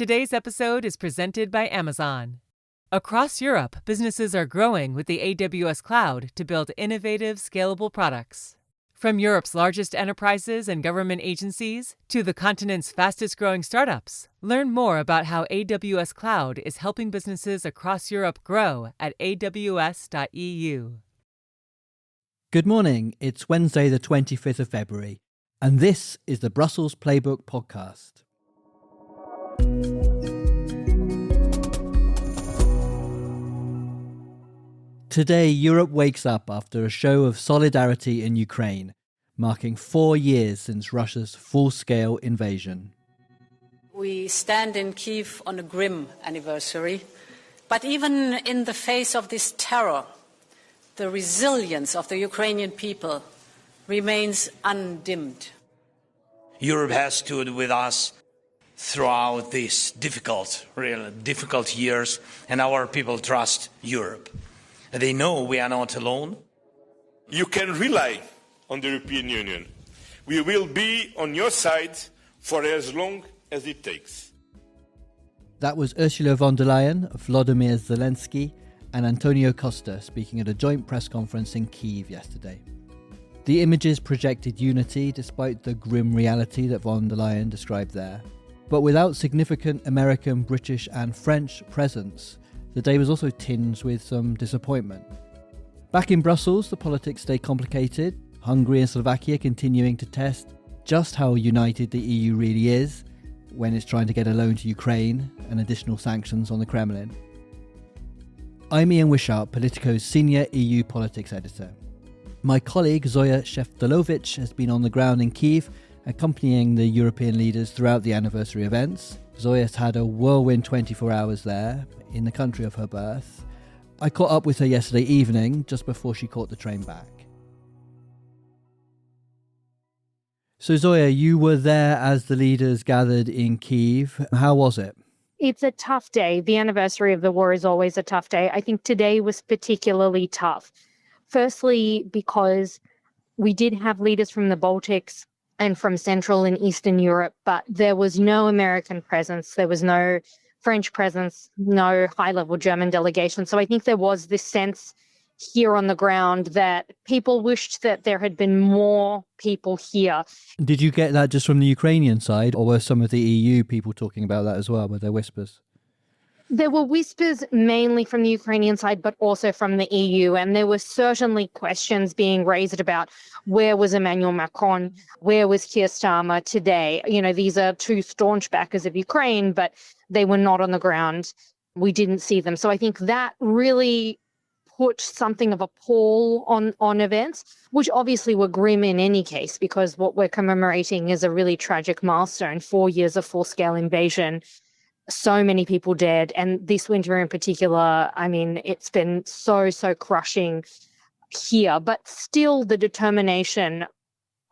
Today's episode is presented by Amazon. Across Europe, businesses are growing with the AWS cloud to build innovative, scalable products. From Europe's largest enterprises and government agencies to the continent's fastest-growing startups, learn more about how AWS Cloud is helping businesses across Europe grow at aws.eu. Good morning, it's Wednesday the 25th of February, and this is the Brussels Playbook podcast. Today, Europe wakes up after a show of solidarity in Ukraine, marking 4 years since Russia's full-scale invasion. We stand in Kyiv on a grim anniversary, but even in the face of this terror, the resilience of the Ukrainian people remains undimmed. Europe has stood with us throughout these really difficult years, and our people trust Europe. They know we are not alone. You can rely on the European Union. We will be on your side for as long as it takes. That was Ursula von der Leyen, Volodymyr Zelenskyy, and António Costa speaking at a joint press conference in Kyiv yesterday. The images projected unity despite the grim reality that von der Leyen described there. But without significant American, British and French presence, the day was also tinged with some disappointment. Back in Brussels, the politics stay complicated, Hungary and Slovakia continuing to test just how united the EU really is when it's trying to get a loan to Ukraine and additional sanctions on the Kremlin. I'm Ian Wishart, Politico's senior EU politics editor. My colleague Zoya Sheftalovich has been on the ground in Kyiv, accompanying the European leaders throughout the anniversary events. Zoya's had a whirlwind 24 hours there, in the country of her birth. I caught up with her yesterday evening, just before she caught the train back. So Zoya, you were there as the leaders gathered in Kyiv. How was it? It's a tough day. The anniversary of the war is always a tough day. I think today was particularly tough. Firstly, because we did have leaders from the Baltics and from Central and Eastern Europe, but there was no American presence. There was no French presence, no high-level German delegation. So I think there was this sense here on the ground that people wished that there had been more people here. Did you get that just from the Ukrainian side, or were some of the EU people talking about that as well? Were there whispers? There were whispers mainly from the Ukrainian side, but also from the EU. And there were certainly questions being raised about where was Emmanuel Macron, where was Keir Starmer today? You know, these are two staunch backers of Ukraine, but they were not on the ground. We didn't see them. So I think that really put something of a pall on events, which obviously were grim in any case, because what we're commemorating is a really tragic milestone, 4 years of full-scale invasion. So many people dead. And this winter in particular, I mean, it's been so crushing here. But still the determination,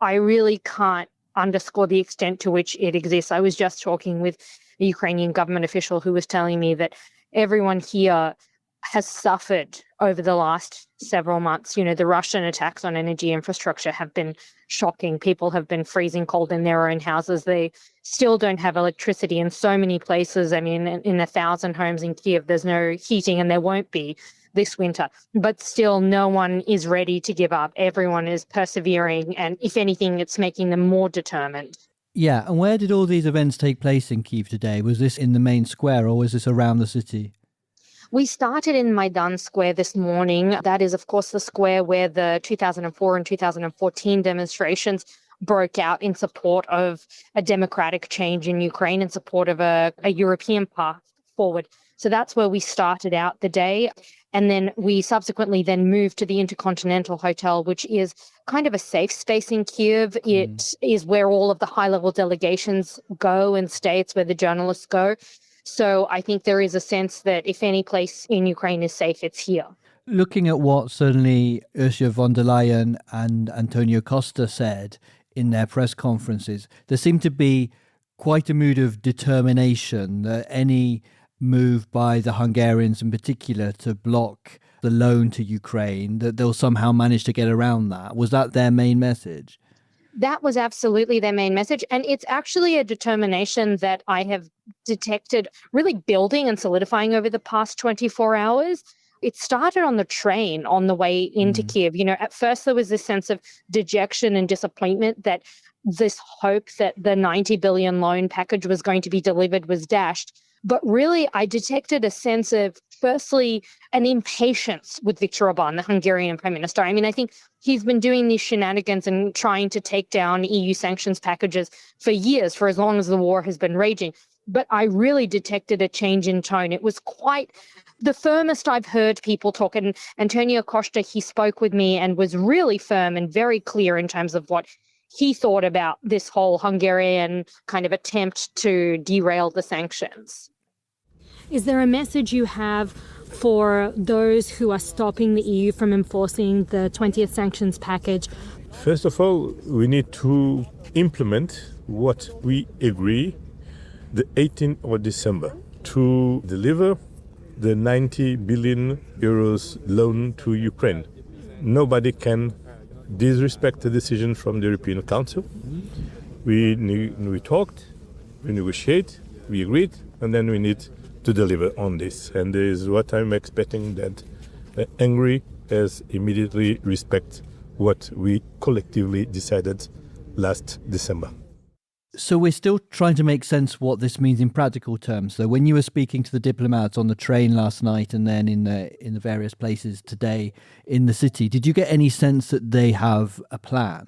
I really can't underscore the extent to which it exists. I was just talking with a Ukrainian government official who was telling me that everyone here has suffered over the last several months. You know, the Russian attacks on energy infrastructure have been shocking. People have been freezing cold in their own houses. They still don't have electricity in so many places. I mean, in 1,000 homes in Kyiv, there's no heating, and there won't be this winter. But still, no one is ready to give up. Everyone is persevering, and if anything, it's making them more determined. Yeah, and where did all these events take place in Kyiv today? Was this in the main square, or was this around the city? We started in Maidan Square this morning. That is, of course, the square where the 2004 and 2014 demonstrations broke out in support of a democratic change in Ukraine, in support of a European path forward. So that's where we started out the day. And then we subsequently then moved to the Intercontinental Hotel, which is kind of a safe space in Kyiv. It is where all of the high-level delegations go and stay. It's where the journalists go. So I think there is a sense that if any place in Ukraine is safe, it's here. Looking at what certainly Ursula von der Leyen and António Costa said in their press conferences, there seemed to be quite a mood of determination that any move by the Hungarians in particular to block the loan to Ukraine, that they'll somehow manage to get around that. Was that their main message? That was absolutely their main message. And it's actually a determination that I have detected really building and solidifying over the past 24 hours. It started on the train on the way into Kyiv. At first there was this sense of dejection and disappointment that this hope that the 90 billion loan package was going to be delivered was dashed. But really, I detected a sense of, firstly, an impatience with Viktor Orbán, the Hungarian Prime Minister. I mean, I think he's been doing these shenanigans and trying to take down EU sanctions packages for years, for as long as the war has been raging. But I really detected a change in tone. It was quite the firmest I've heard people talk. And António Costa, he spoke with me and was really firm and very clear in terms of what he thought about this whole Hungarian kind of attempt to derail the sanctions. Is there a message you have for those who are stopping the EU from enforcing the 20th sanctions package? First of all, we need to implement what we agree the 18th of December to deliver the 90 billion euros loan to Ukraine. Nobody can disrespect the decision from the European Council. We talked, we negotiate, we agreed, and then we need to deliver on this. And this is what I'm expecting, that Hungary has immediately respect what we collectively decided last December. So we're still trying to make sense what this means in practical terms. So when you were speaking to the diplomats on the train last night and then in the various places today in the city, did you get any sense that they have a plan?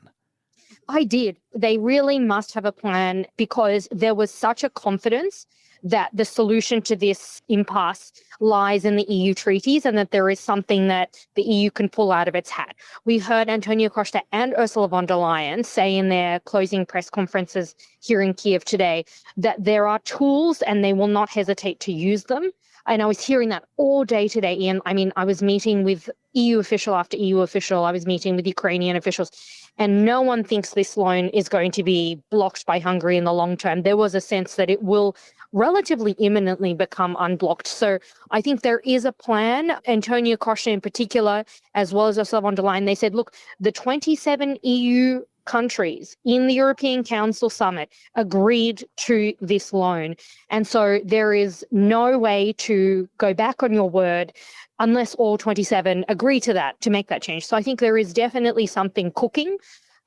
I did. They really must have a plan, because there was such a confidence that the solution to this impasse lies in the EU treaties and that there is something that the EU can pull out of its hat. We heard António Costa and Ursula von der Leyen say in their closing press conferences here in Kyiv today that there are tools and they will not hesitate to use them. And I was hearing that all day today, Ian. I mean, I was meeting with EU official after EU official. I was meeting with Ukrainian officials, and no one thinks this loan is going to be blocked by Hungary in the long term. There was a sense that it will relatively imminently become unblocked. So I think there is a plan. António Costa in particular, as well as Ursula von der Leyen, they said, look, the 27 EU countries in the European Council summit agreed to this loan. And so there is no way to go back on your word unless all 27 agree to that, to make that change. So I think there is definitely something cooking.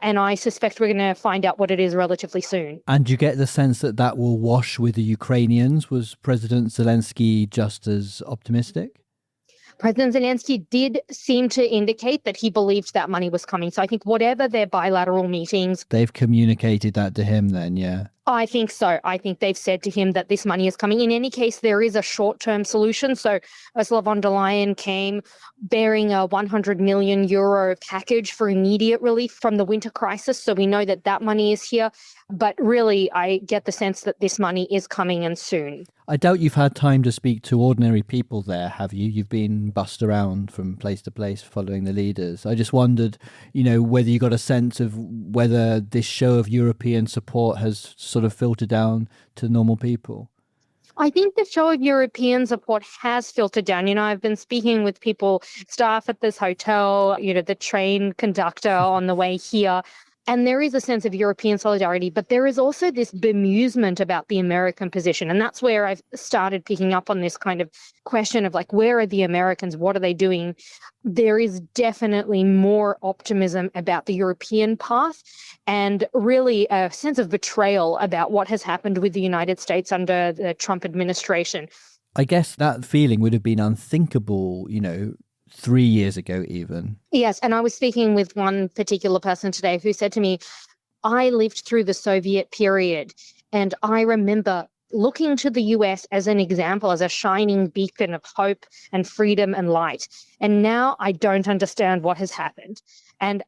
And I suspect we're going to find out what it is relatively soon. And you get the sense that that will wash with the Ukrainians? Was President Zelenskyy just as optimistic? President Zelenskyy did seem to indicate that he believed that money was coming. So I think whatever their bilateral meetings... They've communicated that to him then, yeah? I think so. I think they've said to him that this money is coming. In any case, there is a short-term solution. So Ursula von der Leyen came bearing a 100 million euro package for immediate relief from the winter crisis. So we know that that money is here. But really, I get the sense that this money is coming, and soon. I doubt you've had time to speak to ordinary people there, have you? You've been bussed around from place to place following the leaders. I just wondered, whether you got a sense of whether this show of European support has sort of filtered down to normal people. I think the show of European support has filtered down. I've been speaking with people, staff at this hotel, the train conductor on the way here. And there is a sense of European solidarity, but there is also this bemusement about the American position. And that's where I've started picking up on this kind of question of where are the Americans? What are they doing? There is definitely more optimism about the European path and really a sense of betrayal about what has happened with the United States under the Trump administration. I guess that feeling would have been unthinkable, 3 years ago even. Yes, and I was speaking with one particular person today who said to me, I lived through the Soviet period, and I remember looking to the US as an example, as a shining beacon of hope and freedom and light. And now I don't understand what has happened. And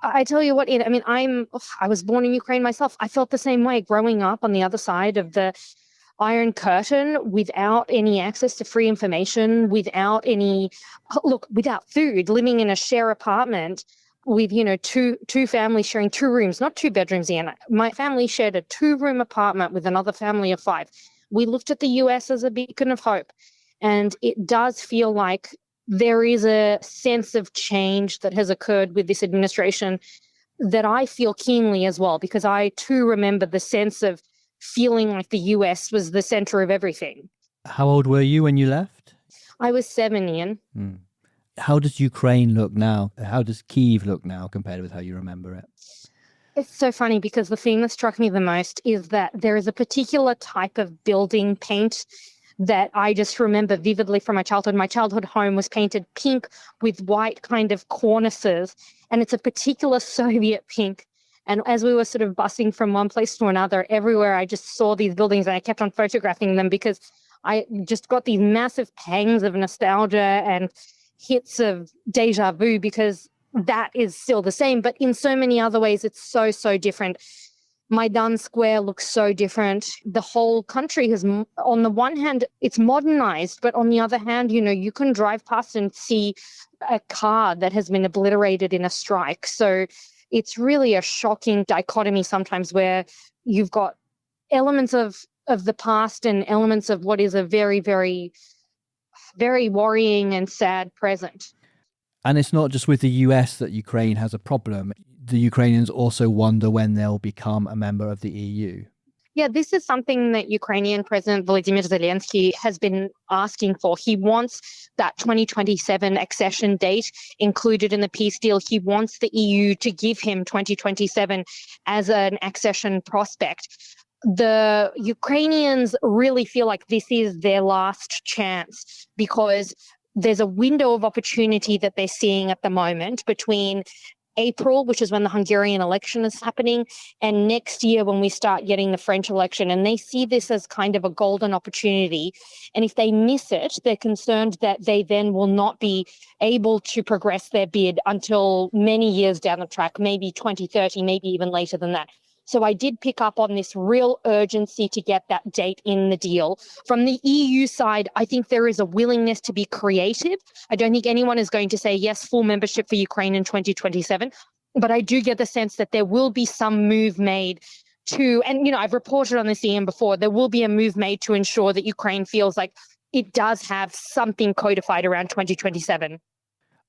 I tell you what, I was born in Ukraine myself. I felt the same way growing up on the other side of the Iron Curtain, without any access to free information, without food, living in a share apartment with, two families sharing 2 rooms, not 2 bedrooms, Ian. My family shared a 2-room apartment with another family of 5. We looked at the US as a beacon of hope. And it does feel like there is a sense of change that has occurred with this administration. that I feel keenly as well, because I too remember the sense of feeling like the US was the center of everything. How old were you when you left? I was 7, Ian. How does Ukraine look now? How does Kyiv look now compared with how you remember it? It's so funny because the thing that struck me the most is that there is a particular type of building paint that I just remember vividly from my childhood. My childhood home was painted pink with white kind of cornices, and it's a particular Soviet pink. And as we were sort of busing from one place to another, everywhere I just saw these buildings and I kept on photographing them because I just got these massive pangs of nostalgia and hits of deja vu, because that is still the same. But in so many other ways, it's so, so different. Maidan Square looks so different. The whole country has, on the one hand, it's modernized, but on the other hand, you know, you can drive past and see a car that has been obliterated in a strike. So it's really a shocking dichotomy sometimes, where you've got elements of the past and elements of what is a very, very, very worrying and sad present. And it's not just with the US that Ukraine has a problem. The Ukrainians also wonder when they'll become a member of the EU. Yeah, this is something that Ukrainian President Volodymyr Zelenskyy has been asking for. He wants that 2027 accession date included in the peace deal. He wants the EU to give him 2027 as an accession prospect. The Ukrainians really feel like this is their last chance, because there's a window of opportunity that they're seeing at the moment between April, which is when the Hungarian election is happening, and next year when we start getting the French election. And they see this as kind of a golden opportunity. And if they miss it, they're concerned that they then will not be able to progress their bid until many years down the track, maybe 2030, maybe even later than that. So I did pick up on this real urgency to get that date in the deal. From the EU side, I think there is a willingness to be creative. I don't think anyone is going to say, yes, full membership for Ukraine in 2027. But I do get the sense that there will be some move made to, and, you know, I've reported on this, Ian, before, there will be a move made to ensure that Ukraine feels like it does have something codified around 2027.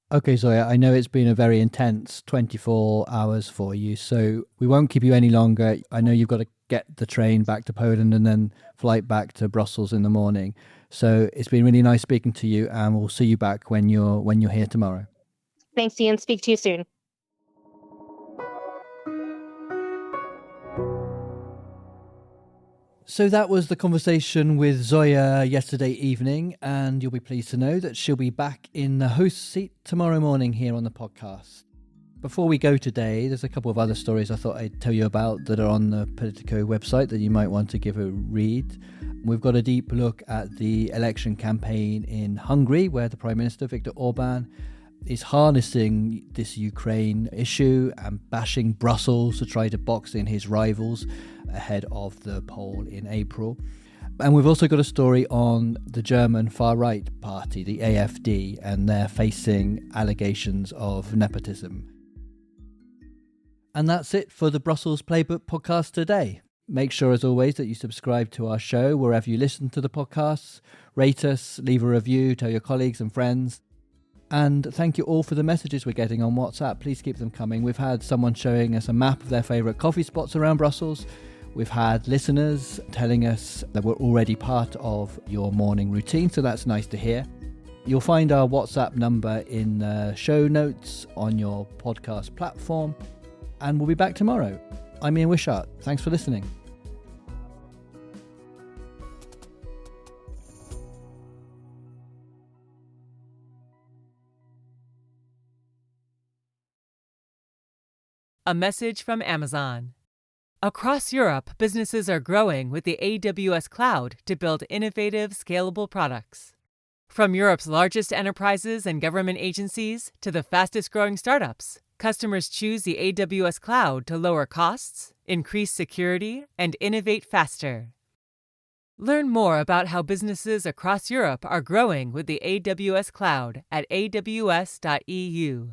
Okay, Zoya, I know it's been a very intense 24 hours for you, so we won't keep you any longer. I know you've got to get the train back to Poland and then flight back to Brussels in the morning. So it's been really nice speaking to you, and we'll see you back when you're here tomorrow. Thanks, Ian. Speak to you soon. So that was the conversation with Zoya yesterday evening, and you'll be pleased to know that she'll be back in the host seat tomorrow morning here on the podcast. Before we go today, there's a couple of other stories I thought I'd tell you about that are on the Politico website that you might want to give a read. We've got a deep look at the election campaign in Hungary, where the Prime Minister, Viktor Orbán, is harnessing this Ukraine issue and bashing Brussels to try to box in his rivals ahead of the poll in April. And we've also got a story on the German far-right party, the AfD, and they're facing allegations of nepotism. And that's it for the Brussels Playbook podcast today. Make sure, as always, that you subscribe to our show wherever you listen to the podcasts. Rate us, leave a review, tell your colleagues and friends. And thank you all for the messages we're getting on WhatsApp. Please keep them coming. We've had someone showing us a map of their favourite coffee spots around Brussels. We've had listeners telling us that we're already part of your morning routine, so that's nice to hear. You'll find our WhatsApp number in the show notes on your podcast platform, and we'll be back tomorrow. I'm Ian Wishart. Thanks for listening. A message from Amazon. Across Europe, businesses are growing with the AWS cloud to build innovative, scalable products. From Europe's largest enterprises and government agencies to the fastest-growing startups, customers choose the AWS cloud to lower costs, increase security, and innovate faster. Learn more about how businesses across Europe are growing with the AWS cloud at aws.eu.